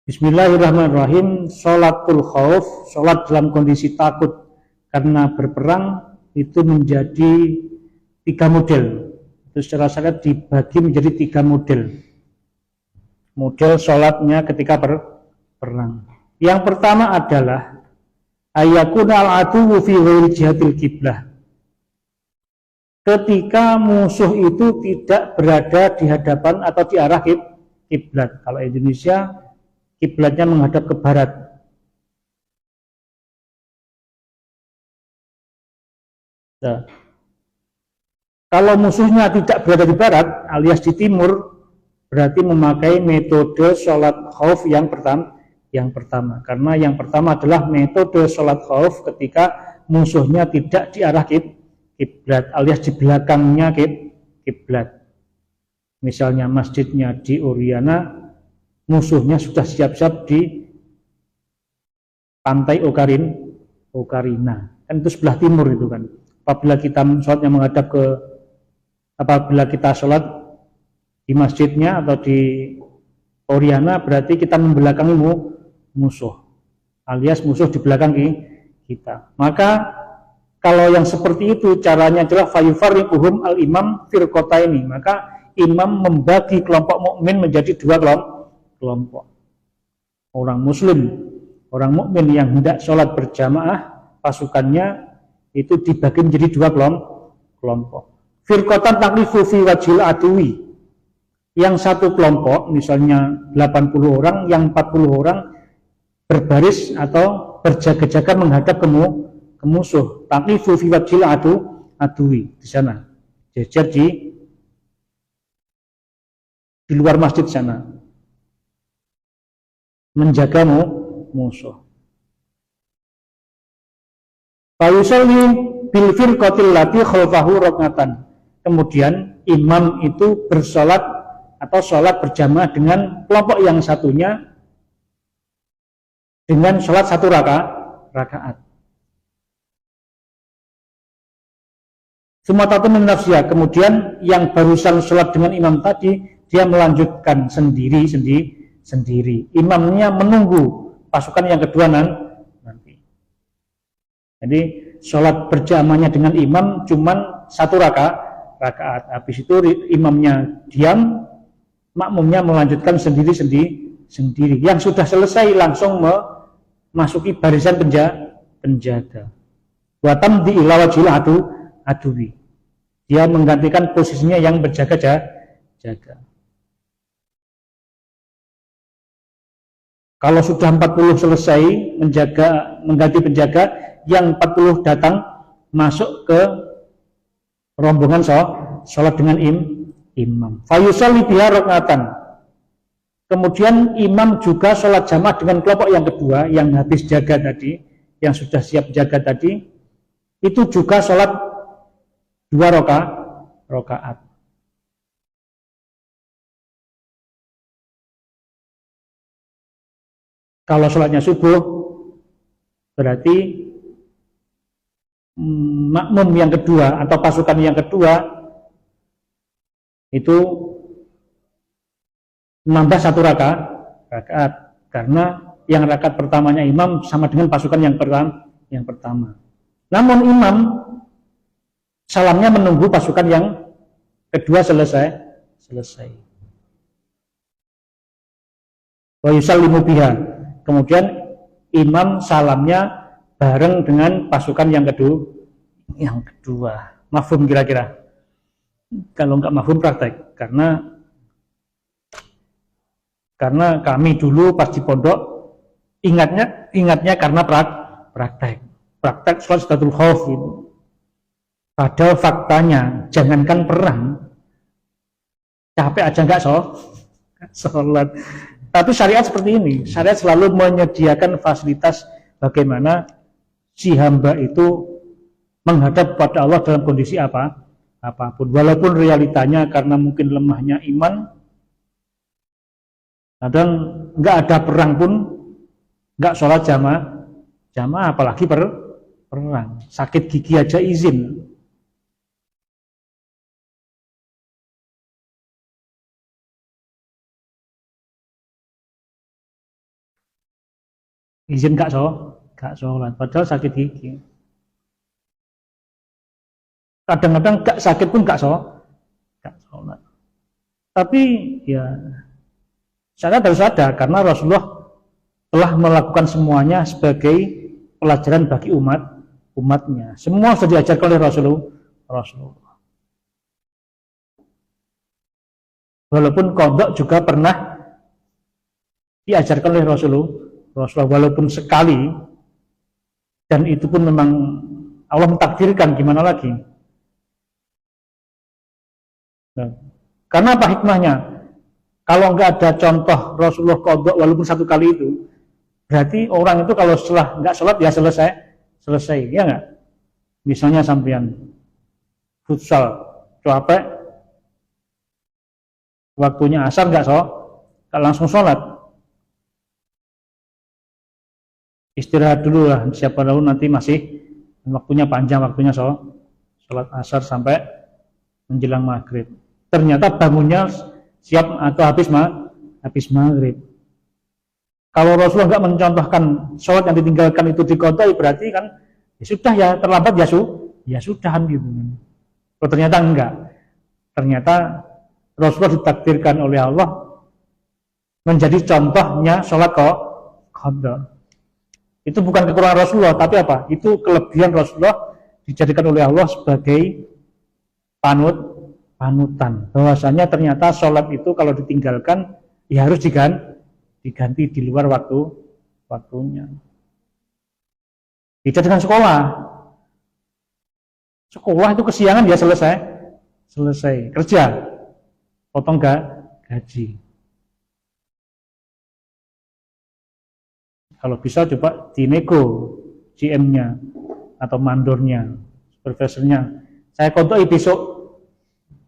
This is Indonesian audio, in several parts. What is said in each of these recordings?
Bismillahirrahmanirrahim. Sholatul khauf, sholat dalam kondisi takut karena berperang, itu menjadi 3 model. Itu secara syariat dibagi menjadi 3 model. Model sholatnya ketika berperang. Yang pertama adalah ayakuna al-aduwu fi ghairi jihatil kiblah. Ketika musuh itu tidak berada di hadapan atau di arah kiblat. Kalau Indonesia, kiblatnya menghadap ke barat. Nah, kalau musuhnya tidak berada di barat alias di timur, berarti memakai metode sholat khauf yang pertama. Karena yang pertama adalah metode sholat khauf ketika musuhnya tidak di arah kiblat alias di belakangnya kiblat. Misalnya masjidnya di Oriana, musuhnya sudah siap-siap di pantai Okarina. Kan itu sebelah timur itu kan. Apabila kita sholatnya menghadap ke, apabila kita sholat di masjidnya atau di Oriana, berarti kita membelakangi musuh, alias musuh di belakang kita. Maka kalau yang seperti itu caranya adalah fayufarriquhum al-imam firqataini, maka imam membagi kelompok mukmin menjadi 2 kelompok. Orang muslim, orang mukmin yang hendak sholat berjamaah, pasukannya itu dibagi menjadi 2 kelompok. Firqatan taklifu fi wajhil aduwi. Yang satu kelompok, misalnya 80 orang, yang 40 orang berbaris atau berjaga-jaga menghadap ke musuh. Taklifu fi wajhil aduwi di sana. Jejer di luar masjid sana. Menjaga musuh. Fayusalli bil firqatil lati khalfahu rak'atan. Kemudian imam itu bersolat atau sholat berjamaah dengan kelompok yang satunya dengan sholat 1 rakaat. Sumatatu min nafsiyah. Kemudian yang barusan sholat dengan imam tadi, dia melanjutkan sendiri. Imamnya menunggu pasukan yang kedua nanti. Jadi sholat berjamaahnya dengan imam cuman 1 rakaat. Habis itu imamnya diam, makmumnya melanjutkan sendiri. Yang sudah selesai langsung memasuki barisan penjaga. Watam di ilawajil aduwi. Dia menggantikan posisinya yang berjaga-jaga. Kalau sudah 40 selesai mengganti penjaga, yang 40 datang masuk ke rombongan sholat dengan imam. Fayusalli biha rak'atan. Kemudian imam juga sholat jamaah dengan kelompok yang kedua, yang habis jaga tadi, yang sudah siap jaga tadi, itu juga sholat 2 rakaat. Kalau sholatnya subuh, berarti makmum yang kedua atau pasukan yang kedua itu menambah 1 rakaat, karena yang rakaat pertamanya imam sama dengan pasukan yang pertama. Namun imam salamnya menunggu pasukan yang kedua selesai. Wa yusallimu biha. Kemudian imam salamnya bareng dengan pasukan yang kedua. Mafhum kira-kira? Kalau nggak mafhum praktek, karena kami dulu pas di pondok ingatnya karena praktek sholat salatul khauf itu. Padahal faktanya jangankan perang, capek aja nggak sholat. Tapi syariat seperti ini, syariat selalu menyediakan fasilitas bagaimana si hamba itu menghadap pada Allah dalam kondisi apapun. Walaupun realitanya karena mungkin lemahnya iman, kadang nggak ada perang pun nggak sholat jamaah apalagi perang. Sakit gigi aja izin. izin gak sholat, padahal sakit gigi. Kadang-kadang gak sakit pun gak sholat. Tapi ya saya harus ada karena Rasulullah telah melakukan semuanya sebagai pelajaran bagi umatnya. Semua sudah diajarkan oleh Rasulullah. Walaupun kodok juga pernah diajarkan oleh Rasulullah walaupun sekali, dan itu pun memang Allah mentakdirkan, gimana lagi. Nah, karena apa hikmahnya? Kalau nggak ada contoh Rasulullah kodok walaupun satu kali itu, berarti orang itu kalau setelah nggak sholat ya selesai, ya nggak? Misalnya sampean futsal capek, waktunya asar nggak langsung sholat, istirahat dulu lah, siapa tahu nanti masih waktunya panjang, waktunya sholat asar sampai menjelang maghrib. Ternyata bangunnya siap atau habis maghrib. Kalau Rasulullah nggak mencontohkan sholat yang ditinggalkan itu dikodai, berarti kan ya sudah, ya terlambat ya sudah kan gitu. Kalau ternyata enggak, ternyata Rasulullah ditakdirkan oleh Allah menjadi contohnya sholat qada. Itu bukan kekurangan Rasulullah, tapi apa? Itu kelebihan Rasulullah, dijadikan oleh Allah sebagai panutan. Bahwasanya ternyata sholat itu kalau ditinggalkan ya harus diganti di luar waktunya. Beda dengan sekolah. Sekolah itu kesiangan ya selesai. Kerja, potong gaji. Kalau bisa coba dinego GM-nya atau mandornya, supervisornya. Saya kodok besok,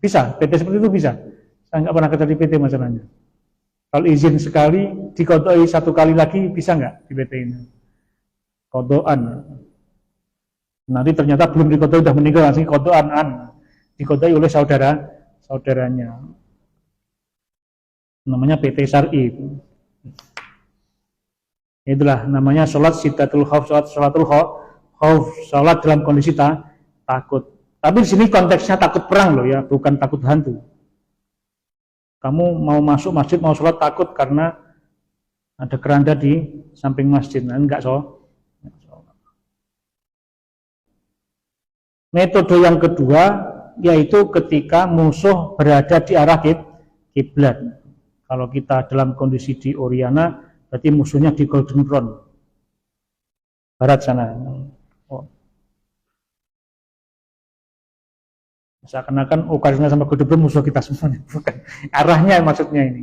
bisa, PT seperti itu bisa. Saya nggak pernah kerja di PT masalahnya. Kalau izin sekali, dikodoi satu kali lagi, bisa nggak di PT ini? Kodoan. Nanti ternyata belum dikodoi, udah meninggal, langsung kodoan. Dikodoi oleh saudaranya. Namanya PT Syar'i. Itulah namanya sholat sidatul khauf, sholatul khauf, sholat dalam kondisi takut. Tapi di sini konteksnya takut perang loh ya, bukan takut hantu. Kamu mau masuk masjid, mau sholat takut karena ada keranda di samping masjid, enggak Metode yang kedua yaitu ketika musuh berada di arah kiblat. Kalau kita dalam kondisi di Oriana, berarti musuhnya di Golden Front, barat sana. Seakan-akan Karina sama Golden Front musuh kita semuanya, bukan. Arahnya maksudnya ini.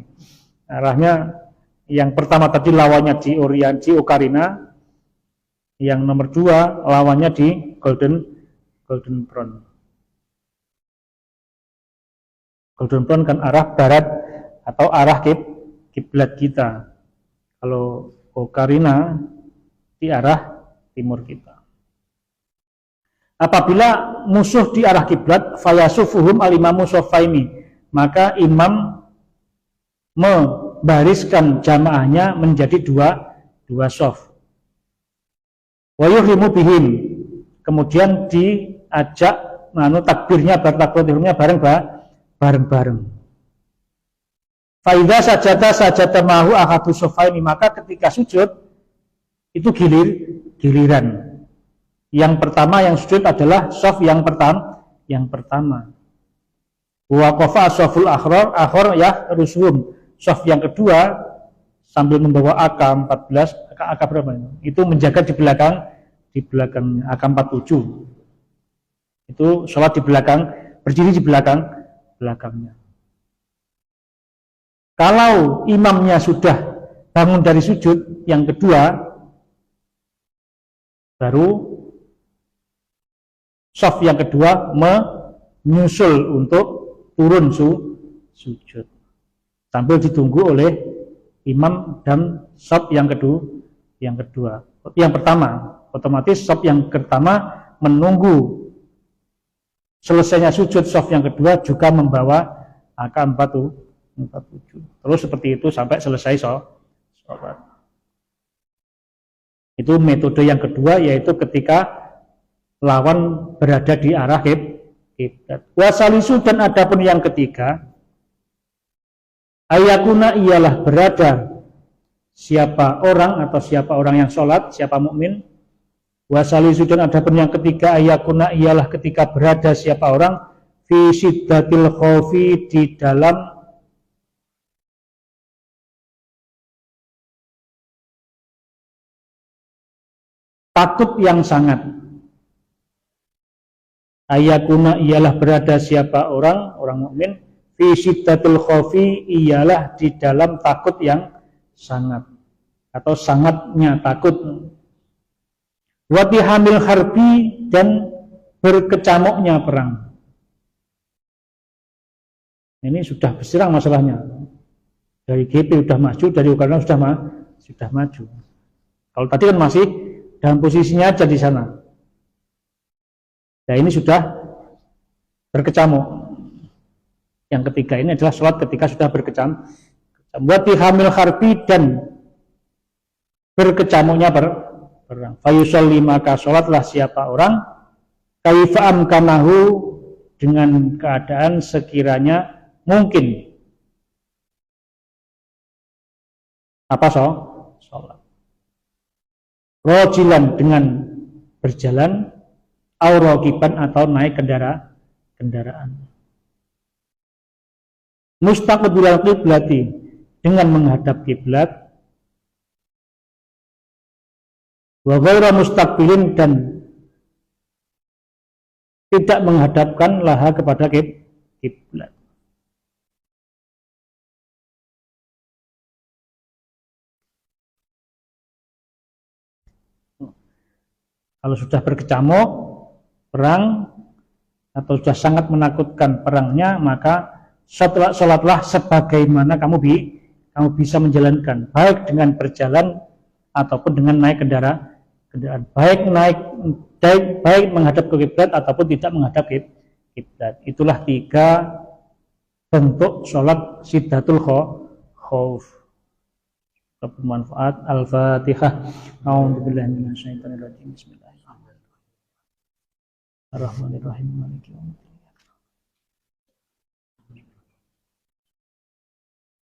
Arahnya yang pertama tadi lawannya di Ocarina, yang nomor 2 lawannya di Golden Front. Golden Front kan arah barat atau arah kiblat kita. Kalau Ocarina di arah timur kita. Apabila musuh di arah kiblat, fayasufuhum al-imamu shoffaini, maka imam membariskan jamaahnya menjadi dua shaf. Wa yuhrimu bihim, kemudian diajak takbirnya bertakbirnya bareng-bareng. Faidha sajata mahu ahadu shoffaini, maka ketika sujud itu giliran. Yang pertama yang sujud adalah shaf yang pertama. Wa qafa shaful akhar ya rusuhum. Shaf yang kedua sambil membawa AK-14, AK berapa itu? Itu menjaga di belakang AK-47. Itu sholat di belakang, berdiri di belakangnya. Kalau imamnya sudah bangun dari sujud yang kedua, baru shaf yang kedua menyusul untuk turun sujud. Sambil ditunggu oleh imam dan shaf yang kedua. Yang pertama, otomatis shaf yang pertama menunggu selesainya sujud, shaf yang kedua juga membawa AK-47. Terus seperti itu sampai selesai sholat. Itu metode yang kedua, yaitu ketika lawan berada di arah kiblat. Wasalisu, dan adapun yang ketiga, ayakuna, ialah berada siapa orang atau siapa orang yang sholat, siapa mukmin. Wasalisu, dan adapun yang ketiga, ayakuna, ialah ketika berada siapa orang fi syiddatil khaufi, di dalam takut yang sangat. Ayakuna, ialah berada siapa orang mukmin fi syiddatil khaufi, ialah di dalam takut yang sangat atau sangatnya takut. Watihamil harbi, dan berkecamuknya perang. Ini sudah berserang masalahnya. Dari GP sudah maju, dari Ukraina sudah maju. Kalau tadi kan masih dalam posisinya aja di sana. Nah, ini sudah berkecamuk. Yang ketiga ini adalah sholat ketika sudah berkecamuk. Watihamil harbi, dan berkecamuknya perang. Fayusolli, maka sholatlah siapa orang kaifa amkanahu, dengan keadaan sekiranya mungkin. Apa sholat? Rojilan, dengan berjalan, aurokiban, atau naik kendaraan. Mustaqbilal qiblati, dengan menghadap kiblat. Wa ghaira mustaqbilin, dan tidak menghadapkan laha kepada kiblat. Kalau sudah berkecamuk perang atau sudah sangat menakutkan perangnya, maka sholatlah sebagaimana kamu bisa menjalankan, baik dengan berjalan ataupun dengan naik kendaraan, baik menghadap ke kiblat ataupun tidak menghadap kiblat. Itulah 3 bentuk sholat syiddatul khauf. Bermanfaat. Al-Fatihah. A'udzubillahi minasyaitonir rajim. Bismillahirrahmanirrahim. Ar-Rahmanir Rahim. Maliki yaumiddin.